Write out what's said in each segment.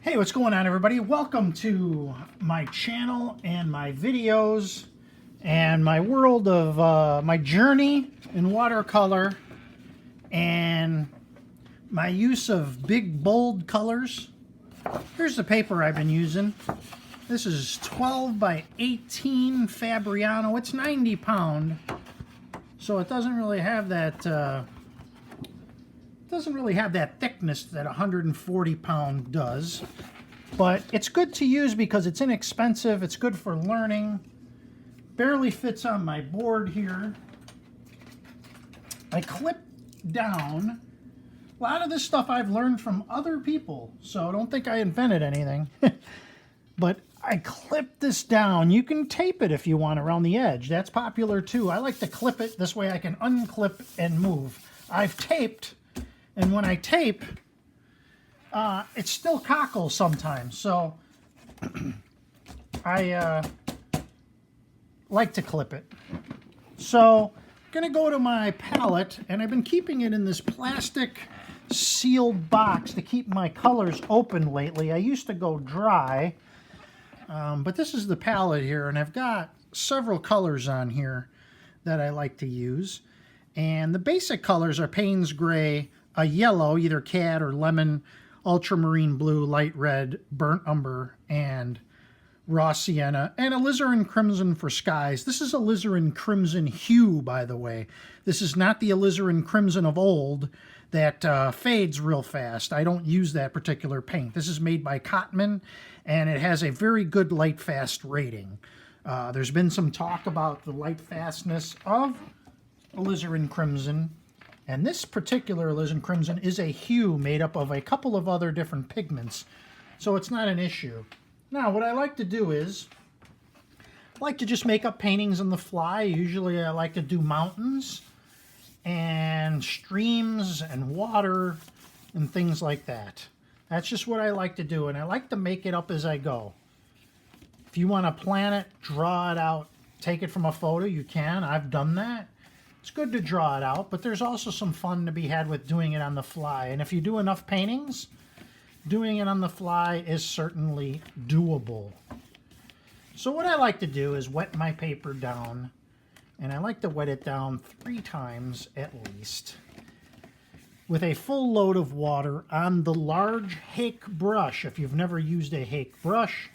Hey, what's going on, everybody? Welcome to my channel and my videos and my world of my journey in watercolor and my use of big, bold colors. Here's the paper I've been using. This is 12 by 18 Fabriano. It's 90 pound, so it doesn't really have that thickness that 140 pound does, but it's good to use because it's inexpensive. It's good for learning. Barely fits on my board here. I clip down. A lot of this stuff I've learned from other people, so don't think I invented anything. But I clip this down. You can tape it if you want around the edge. That's popular too. I like to clip it. This way I can unclip and move. I've taped. And when I tape, it still cockles sometimes. So I like to clip it. So I'm going to go to my palette, and I've been keeping it in this plastic sealed box to keep my colors open lately. I used to go dry, but this is the palette here, and I've got several colors on here that I like to use. And the basic colors are Payne's Gray, a yellow, either cad or lemon, ultramarine blue, light red, burnt umber, and raw sienna, and alizarin crimson for skies. This is alizarin crimson hue, by the way. This is not the alizarin crimson of old that fades real fast. I don't use that particular paint. This is made by Cotman, and it has a very good light fast rating. There's been some talk about the light fastness of alizarin crimson. And this particular alizarin crimson is a hue made up of a couple of other different pigments, so it's not an issue. Now, what I like to do is, I like to just make up paintings on the fly. Usually I like to do mountains and streams and water and things like that. That's just what I like to do, and I like to make it up as I go. If you want to plan it, draw it out, take it from a photo, you can. I've done that. It's good to draw it out, but there's also some fun to be had with doing it on the fly. And if you do enough paintings, doing it on the fly is certainly doable. So what I like to do is wet my paper down, and I like to wet it down 3 times at least, with a full load of water on the large hake brush. If you've never used a hake brush,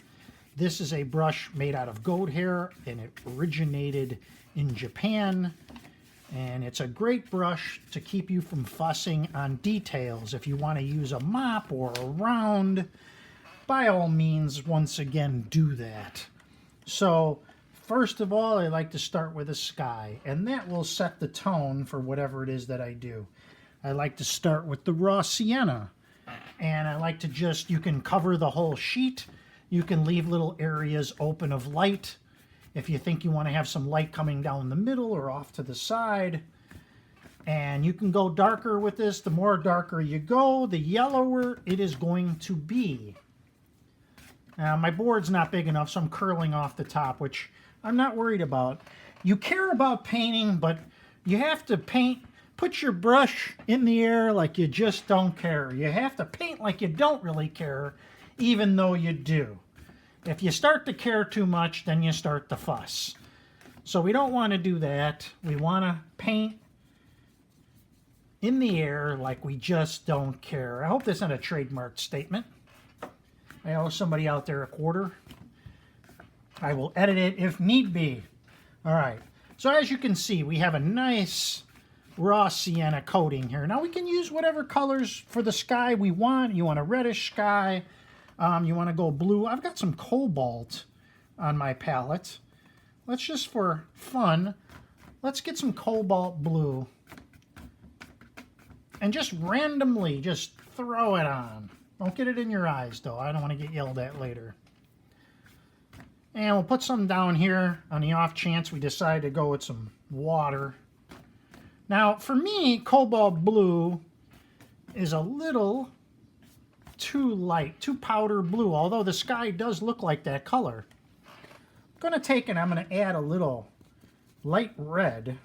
this is a brush made out of goat hair, and it originated in Japan. And it's a great brush to keep you from fussing on details. If you want to use a mop or a round, by all means, once again, do that. So, first of all, I like to start with a sky, and that will set the tone for whatever it is that I do. I like to start with the raw sienna, and I like to just, you can cover the whole sheet. You can leave little areas open of light if you think you want to have some light coming down the middle or off to the side. And you can go darker with this. The more darker you go, the yellower it is going to be. Now, my board's not big enough, so I'm curling off the top, which I'm not worried about. You care about painting, but you have to paint, put your brush in the air like you just don't care. You have to paint like you don't really care, even though you do. If you start to care too much, then you start to fuss. So we don't want to do that. We want to paint in the air like we just don't care. I hope that's not a trademark statement. I owe somebody out there a quarter. I will edit it if need be. All right. So as you can see, we have a nice raw sienna coating here. Now we can use whatever colors for the sky we want. You want a reddish sky. You want to go blue. I've got some cobalt on my palette. Let's just, for fun, let's get some cobalt blue. And just randomly, just throw it on. Don't get it in your eyes, though. I don't want to get yelled at later. And we'll put some down here on the off chance we decide to go with some water. Now, for me, cobalt blue is a little too light, too powder blue, although the sky does look like that color. I'm going to take and I'm going to add a little light red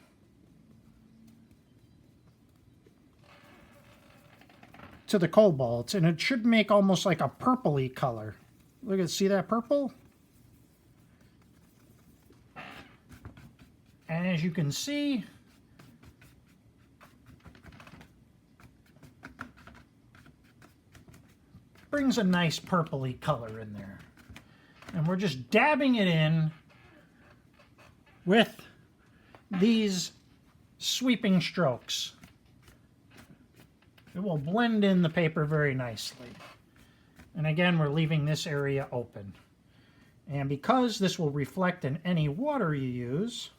to the cobalts, and it should make almost like a purpley color. Look at, see that purple? And as you can see, brings a nice purpley color in there. And we're just dabbing it in with these sweeping strokes. It will blend in the paper very nicely. And again, we're leaving this area open. And because this will reflect in any water you use,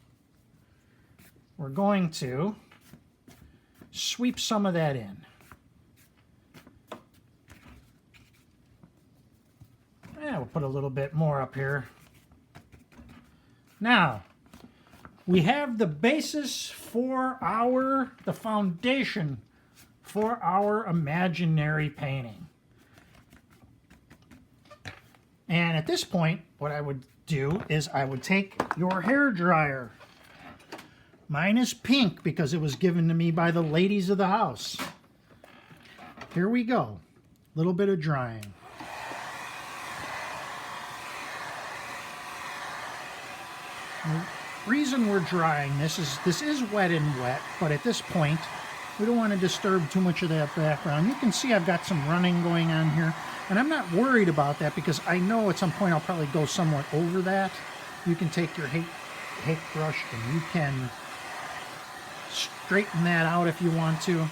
we're going to sweep some of that in. Yeah, we'll put a little bit more up here. Now, we have the basis for the foundation for our imaginary painting. And at this point, what I would do is I would take your hair dryer. Mine is pink because it was given to me by the ladies of the house. Here we go. A little bit of drying. The reason we're drying this is wet and wet, but at this point, we don't want to disturb too much of that background. You can see I've got some running going on here, and I'm not worried about that because I know at some point I'll probably go somewhat over that. You can take your hake brush and you can straighten that out if you want to.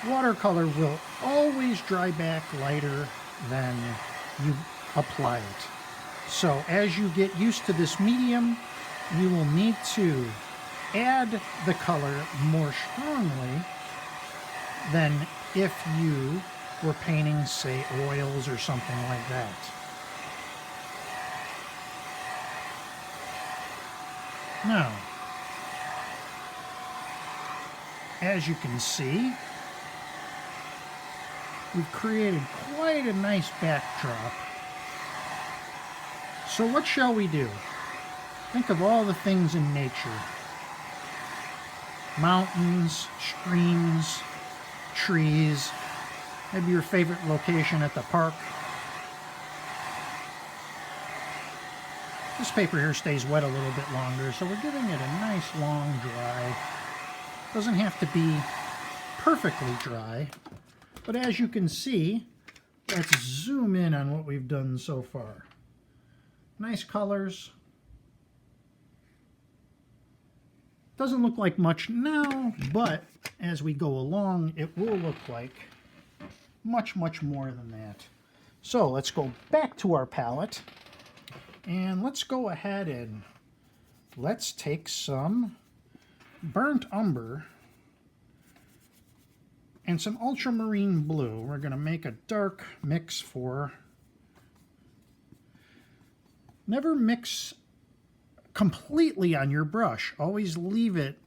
Watercolor will always dry back lighter than you apply it. So as you get used to this medium, you will need to add the color more strongly than if you were painting, say, oils or something like that. Now, as you can see, we've created quite a nice backdrop. So what shall we do? Think of all the things in nature. Mountains, streams, trees, maybe your favorite location at the park. This paper here stays wet a little bit longer, so we're giving it a nice long dry. Doesn't have to be perfectly dry, but as you can see, let's zoom in on what we've done so far. Nice colors. Doesn't look like much now, but as we go along, it will look like much, much more than that. So let's go back to our palette, and let's go ahead and let's take some burnt umber and some ultramarine blue. We're going to make a dark mix for... Never mix completely on your brush. Always leave it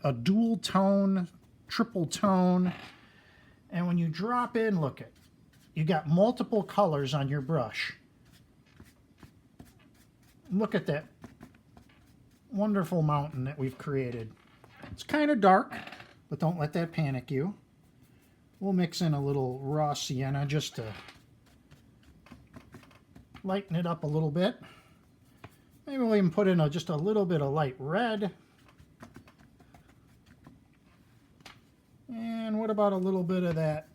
a dual tone, triple tone. And when you drop in, look at, you got multiple colors on your brush. Look at that wonderful mountain that we've created. It's kind of dark, but don't let that panic you. We'll mix in a little raw sienna just to lighten it up a little bit. Maybe we'll even put in just a little bit of light red. And what about a little bit of that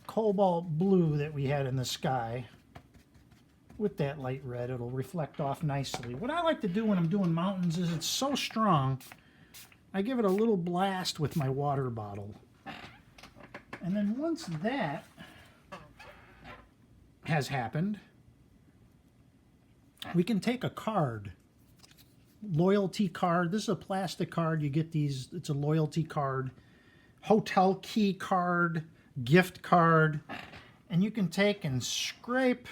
cobalt blue that we had in the sky? With that light red, it'll reflect off nicely. What I like to do when I'm doing mountains is it's so strong, I give it a little blast with my water bottle. And then once that has happened, we can take a card, loyalty card. This is a plastic card. You get these, it's a loyalty card, hotel key card, gift card, and you can take and scrape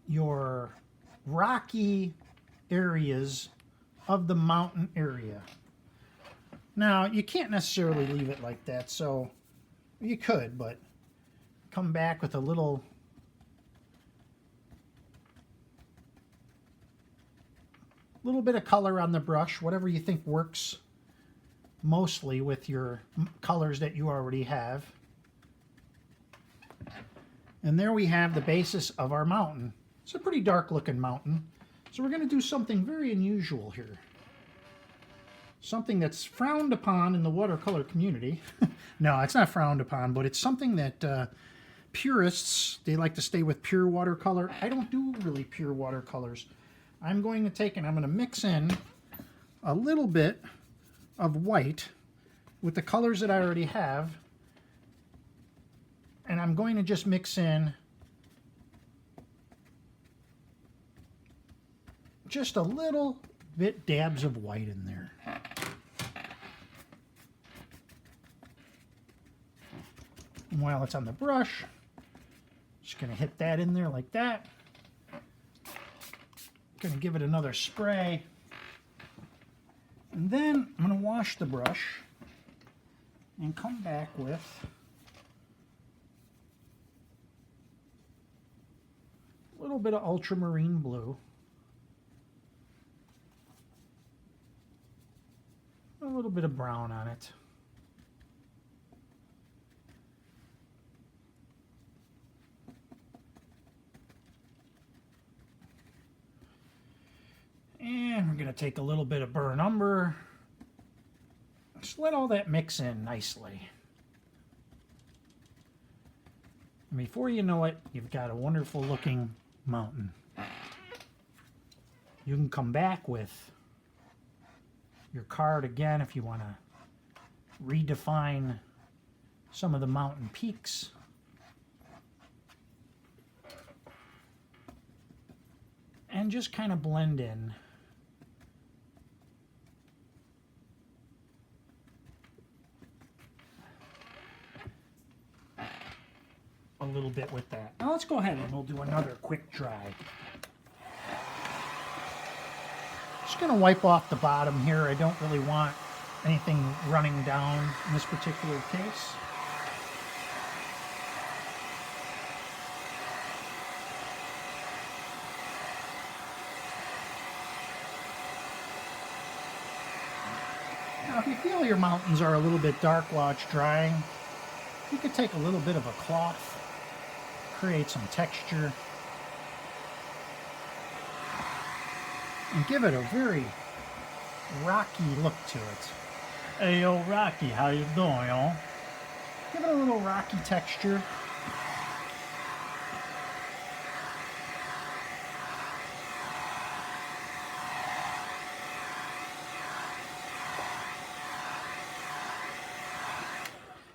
your rocky areas of the mountain area. Now, you can't necessarily leave it like that, so you could, but come back with a little little bit of color on the brush, whatever you think works mostly with your colors that you already have. And there we have the basis of our mountain. It's a pretty dark looking mountain. So we're going to do something very unusual here. Something that's frowned upon in the watercolor community. No, it's not frowned upon, but it's something that purists, they like to stay with pure watercolor. I don't do really pure watercolors. I'm going to take and I'm going to mix in a little bit of white with the colors that I already have. And I'm going to just mix in just a little bit dabs of white in there. And while it's on the brush, just going to hit that in there like that. Going to give it another spray. And then I'm going to wash the brush and come back with a little bit of ultramarine blue. A little bit of brown on it. And we're going to take a little bit of burnt umber. Just let all that mix in nicely. And before you know it, you've got a wonderful looking mountain. You can come back with your card again if you want to redefine some of the mountain peaks. And just kind of blend in a little bit with that. Now let's go ahead and we'll do another quick dry. Just going to wipe off the bottom here. I don't really want anything running down in this particular case. Now if you feel your mountains are a little bit dark while it's drying, you could take a little bit of a cloth, create some texture, and give it a very rocky look to it. Hey, yo, Rocky, how you doing, yo? Give it a little rocky texture.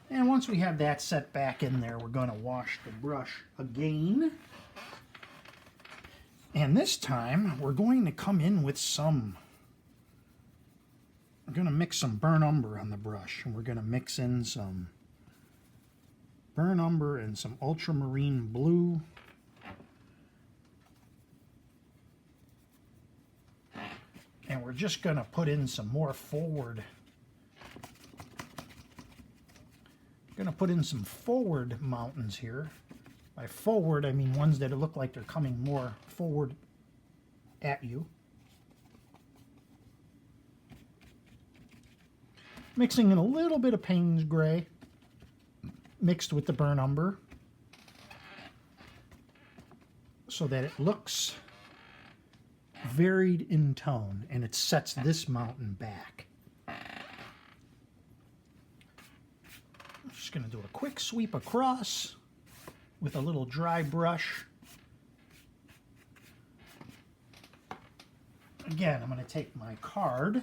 And once we have that set back in there, we're going to wash the brush again. And this time, we're going to come in with some, we're going to mix some burnt umber on the brush. And we're going to mix in some burnt umber and some ultramarine blue. And we're just going to put in some more forward. Going to put in some forward mountains here. By forward, I mean ones that look like they're coming more forward at you. Mixing in a little bit of Payne's Gray mixed with the burnt umber so that it looks varied in tone and it sets this mountain back. I'm just going to do a quick sweep across with a little dry brush. Again, I'm going to take my card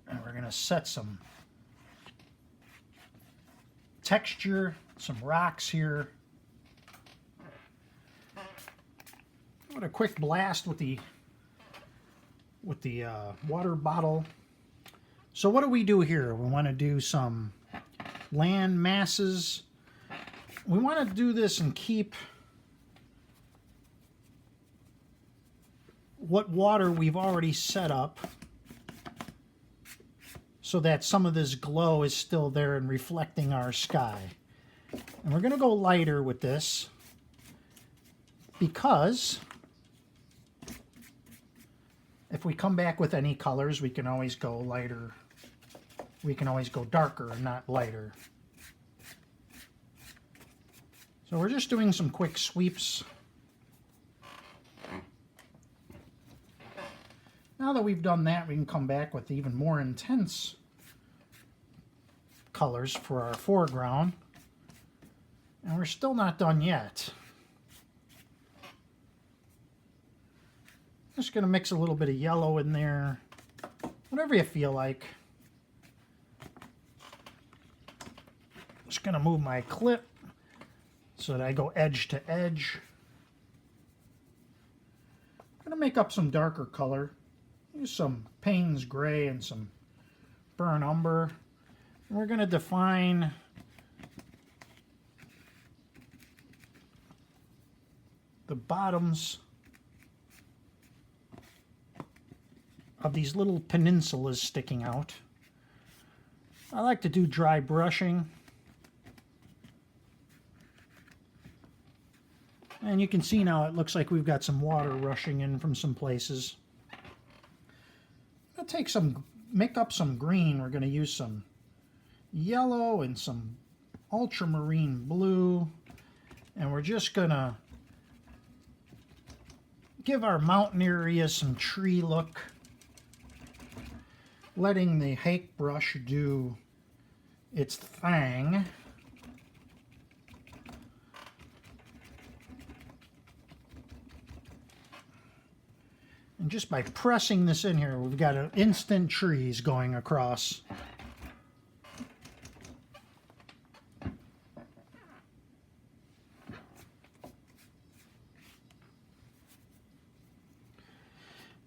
and we're going to set some texture, some rocks here. Give it a quick blast with the water bottle. So what do we do here? We want to do some Landmasses. We want to do this and keep what water we've already set up so that some of this glow is still there and reflecting our sky. And we're going to go lighter with this because if we come back with any colors, we can always go lighter. We can always go darker and not lighter. So we're just doing some quick sweeps. Now that we've done that, we can come back with even more intense colors for our foreground. And we're still not done yet. Just going to mix a little bit of yellow in there, whatever you feel like. Just going to move my clip so that I go edge to edge. I'm going to make up some darker color. Use some Payne's Gray and some Burnt Umber. And we're going to define the bottoms of these little peninsulas sticking out. I like to do dry brushing. And you can see now it looks like we've got some water rushing in from some places. I'll make up some green. We're going to use some yellow and some ultramarine blue. And we're just going to give our mountain area some tree look. Letting the hake brush do its thing. And just by pressing this in here, we've got instant trees going across.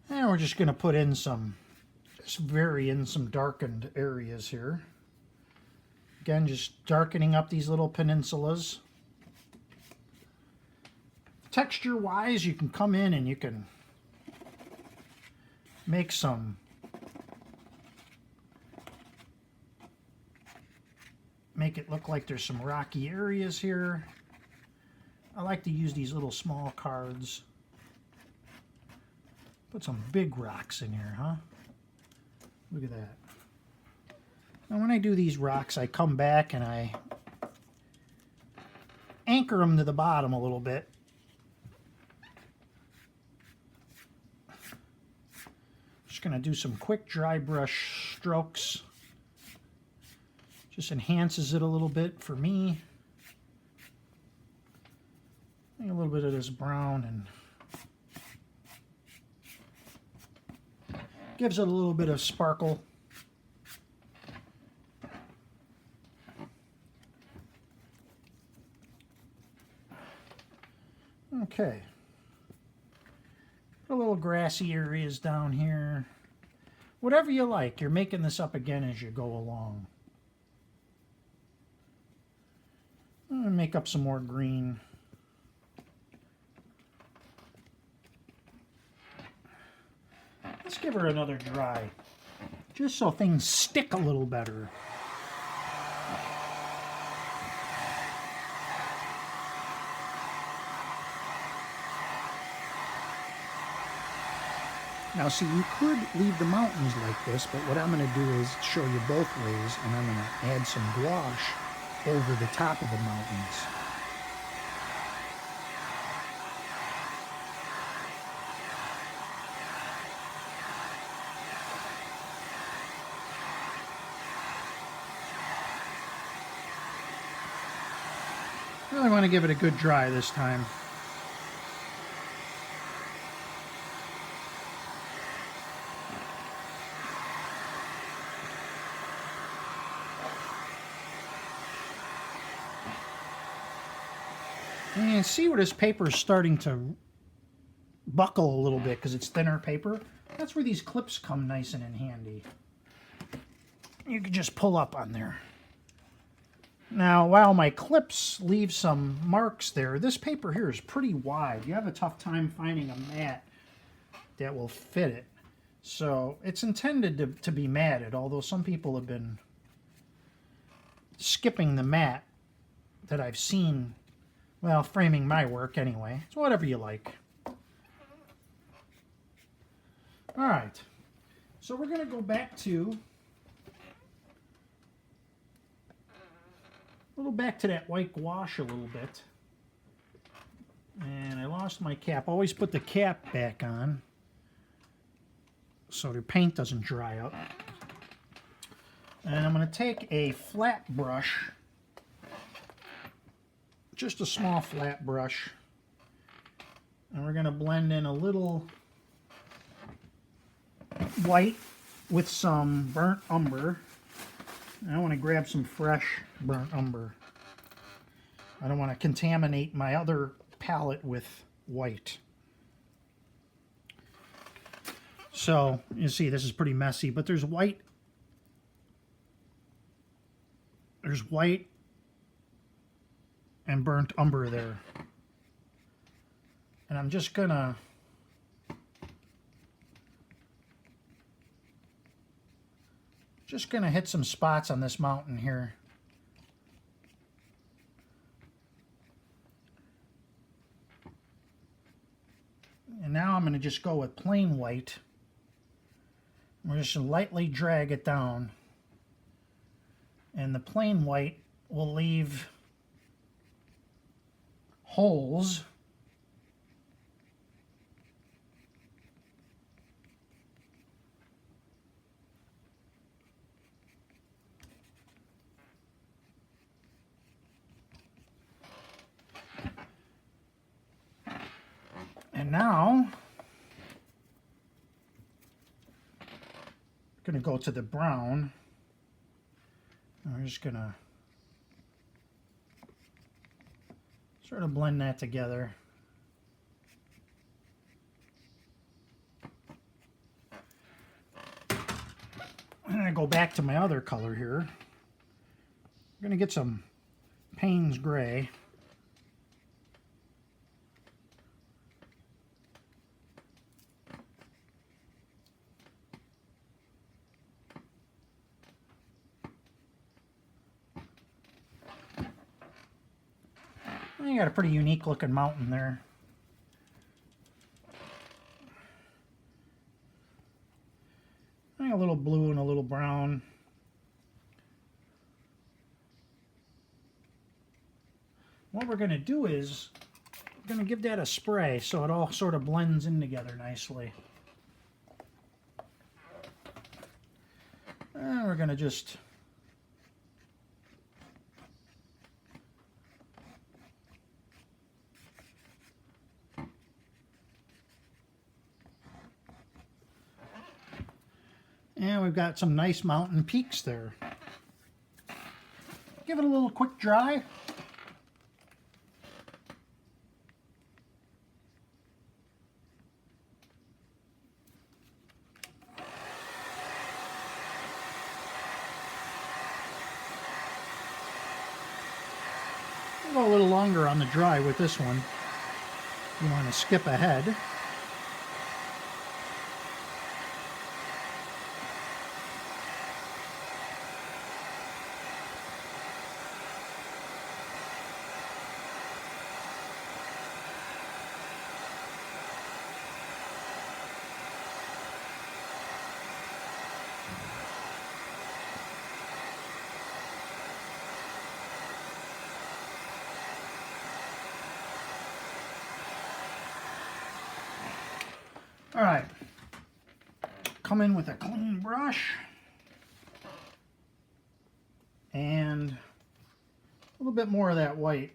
And we're just going to put in some, just vary in some darkened areas here. Again, just darkening up these little peninsulas. Texture-wise, you can come in and you can make it look like there's some rocky areas here. I like to use these little small cards. Put some big rocks in here, huh? Look at that. Now when I do these rocks, I come back and I anchor them to the bottom a little bit. Just going to do some quick dry brush strokes. Just enhances it a little bit for me. A little bit of this brown and gives it a little bit of sparkle. Okay. Put a little grassy areas down here. Whatever you like. You're making this up again as you go along. I'm going to make up some more green. Let's give her another dry, just so things stick a little better. Now see, you could leave the mountains like this, but what I'm going to do is show you both ways, and I'm going to add some gouache over the top of the mountains. Really want to give it a good dry this time. And you can see where this paper is starting to buckle a little bit because it's thinner paper. That's where these clips come nice and in handy. You can just pull up on there. Now, while my clips leave some marks there, this paper here is pretty wide. You have a tough time finding a mat that will fit it. So it's intended to be matted, although some people have been skipping the mat that I've seen, well, framing my work anyway. So whatever you like. All right. So we're going to go back to that white gouache a little bit. And I lost my cap. Always put the cap back on so the paint doesn't dry up. And I'm going to take a flat brush, just a small flat brush, and we're going to blend in a little white with some burnt umber. And I want to grab some fresh burnt umber. I don't want to contaminate my other palette with white. So you see this is pretty messy, but there's white and burnt umber there. And I'm just gonna hit some spots on this mountain here. And now I'm going to just go with plain white. We're just going to lightly drag it down. And the plain white will leave holes. And now, I'm going to go to the brown. I'm just going to sort of blend that together. And I go back to my other color here. I'm going to get some Payne's Gray. You got a pretty unique looking mountain there. A little blue and a little brown. What we're going to do is we're going to give that a spray so it all sort of blends in together nicely. And we're going to just and we've got some nice mountain peaks there. Give it a little quick dry. We'll go a little longer on the dry with this one. You want to skip ahead. All right, come in with a clean brush and a little bit more of that white.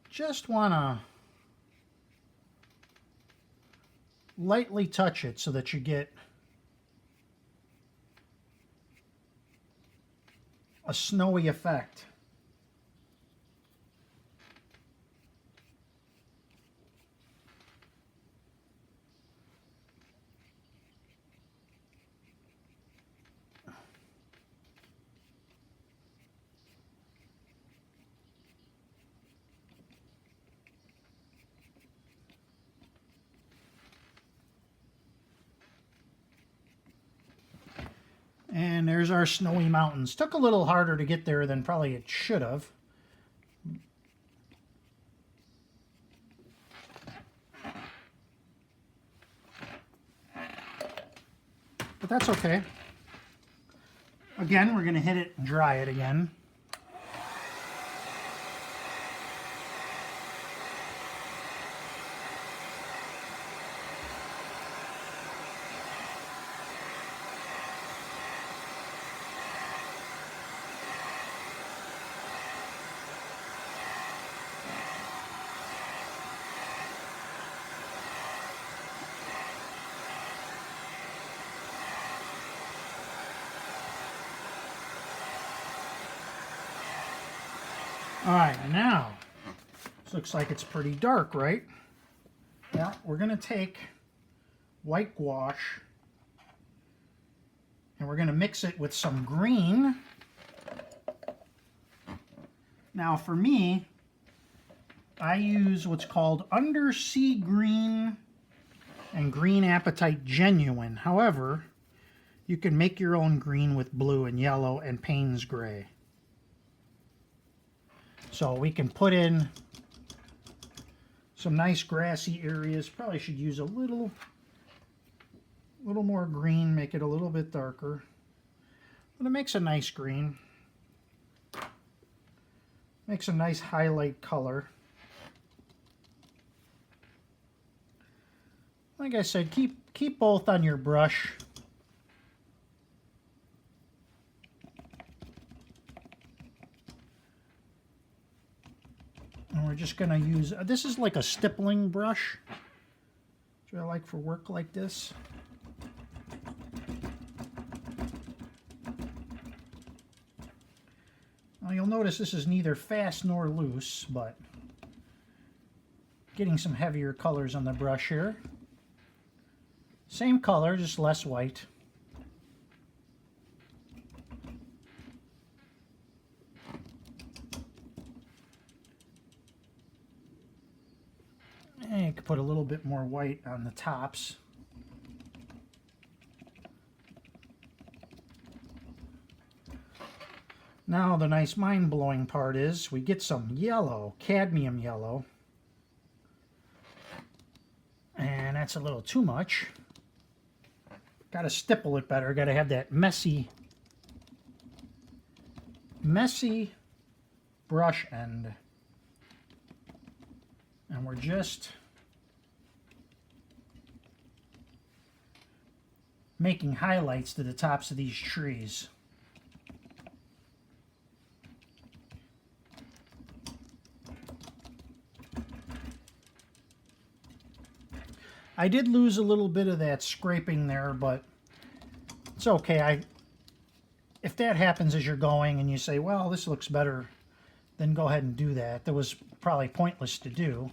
Just want to lightly touch it so that you get a snowy effect. And there's our snowy mountains. Took a little harder to get there than probably it should have. But that's okay. Again, we're going to hit it and dry it again. Alright, now, this looks like it's pretty dark, right? Well, we're going to take white gouache and we're going to mix it with some green. Now, for me, I use what's called Undersea Green and Green Apatite Genuine. However, you can make your own green with blue and yellow and Payne's Gray. So we can put in some nice grassy areas. Probably should use a little more green, make it a little bit darker. But it makes a nice green. Makes a nice highlight color. Like I said, keep both on your brush. And we're just going to use, this is like a stippling brush, which I like for work like this. Now you'll notice this is neither fast nor loose, but getting some heavier colors on the brush here. Same color, just less white. And you can put a little bit more white on the tops. Now the nice mind-blowing part is we get some yellow, cadmium yellow. And that's a little too much. Got to stipple it better. Got to have that messy brush end. And we're just making highlights to the tops of these trees. I did lose a little bit of that scraping there, but it's okay. If that happens as you're going and you say, well, this looks better, then go ahead and do that. That was probably pointless to do.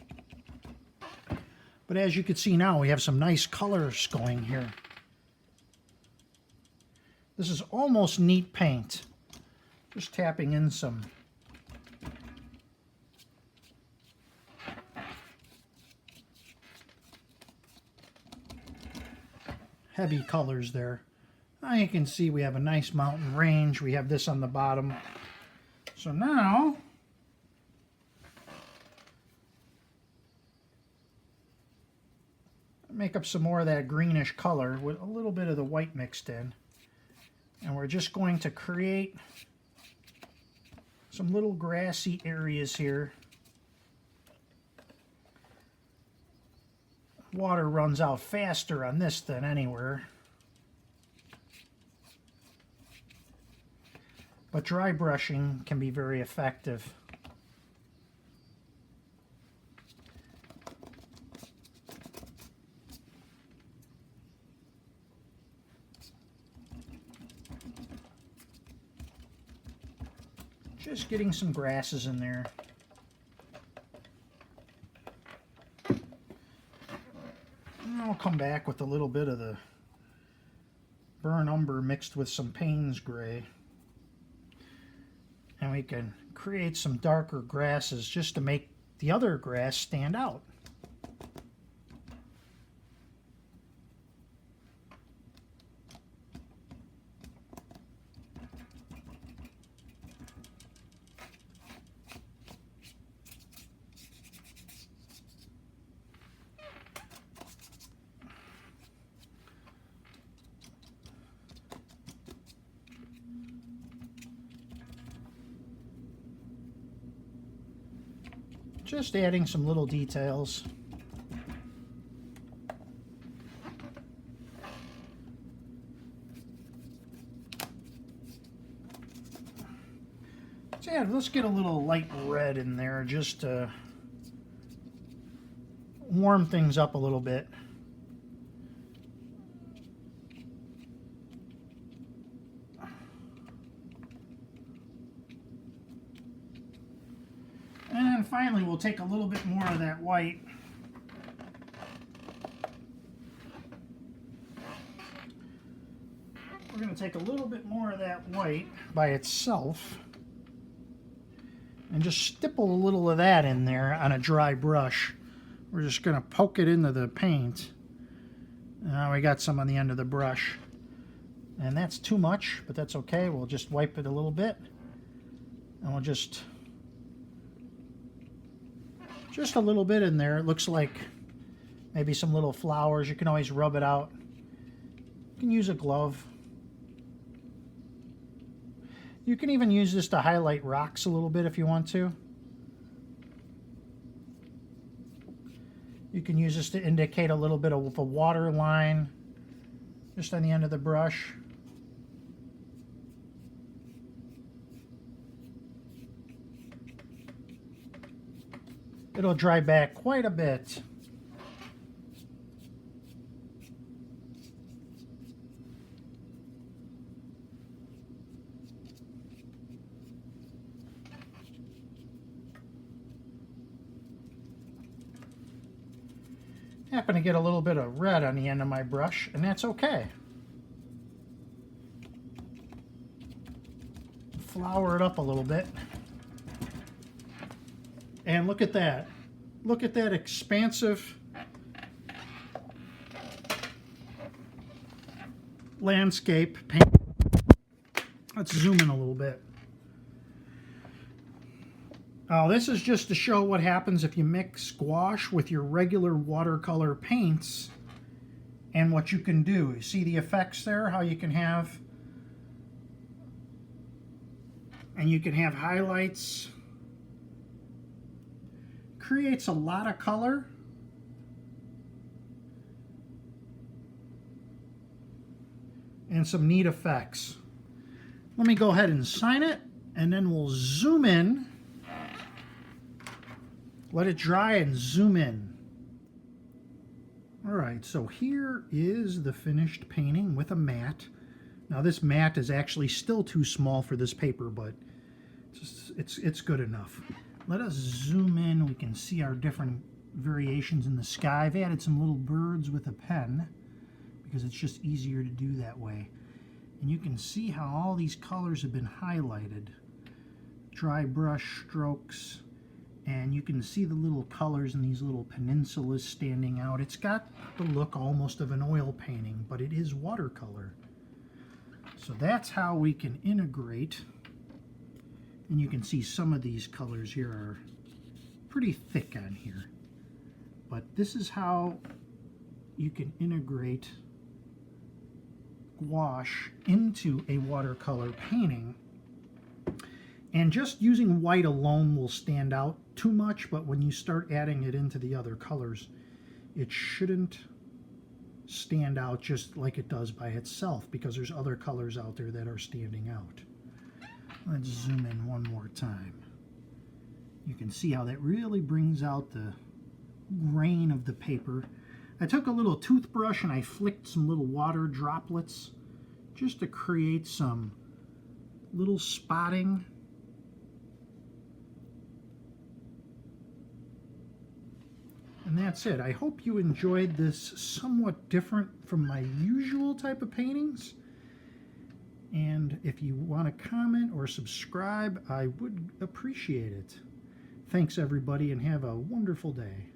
But as you can see now, we have some nice colors going here. This is almost neat paint. Just tapping in some heavy colors there. Now you can see we have a nice mountain range. We have this on the bottom. So now make up some more of that greenish color with a little bit of the white mixed in. And we're just going to create some little grassy areas here. Water runs out faster on this than anywhere. But dry brushing can be very effective. Just getting some grasses in there. And I'll come back with a little bit of the burnt umber mixed with some Payne's Gray. And we can create some darker grasses just to make the other grass stand out. Just adding some little details. So yeah, let's get a little light red in there just to warm things up a little bit. And then finally we'll take a little bit more of that white. We're going to take a little bit more of that white by itself and just stipple a little of that in there on a dry brush. We're just going to poke it into the paint. Now we got some on the end of the brush. And that's too much, but that's okay. We'll just wipe it a little bit. And we'll just a little bit in there. It looks like maybe some little flowers. You can always rub it out. You can use a glove. You can even use this to highlight rocks a little bit if you want to. You can use this to indicate a little bit of a water line just on the end of the brush. It'll dry back quite a bit. Happen to get a little bit of red on the end of my brush, and that's okay. Flour it up a little bit. And look at that. Look at that expansive landscape paint. Let's zoom in a little bit. Oh, this is just to show what happens if you mix gouache with your regular watercolor paints and what you can do. You see the effects there, how you can have, and you can have highlights. Creates a lot of color. And some neat effects. Let me go ahead and sign it, and then we'll zoom in. Let it dry and zoom in. All right, so here is the finished painting with a mat. Now this mat is actually still too small for this paper, but it's good enough. Let us zoom in. We can see our different variations in the sky. I've added some little birds with a pen because it's just easier to do that way. And you can see how all these colors have been highlighted. Dry brush strokes. And you can see the little colors in these little peninsulas standing out. It's got the look almost of an oil painting, but it is watercolor. So that's how we can integrate. And you can see some of these colors here are pretty thick on here. But this is how you can integrate gouache into a watercolor painting. And just using white alone will stand out too much, but when you start adding it into the other colors, it shouldn't stand out just like it does by itself, because there's other colors out there that are standing out. Let's zoom in one more time. You can see how that really brings out the grain of the paper. I took a little toothbrush and I flicked some little water droplets just to create some little spotting. And that's it. I hope you enjoyed this somewhat different from my usual type of paintings. And if you want to comment or subscribe, I would appreciate it. Thanks everybody, and have a wonderful day.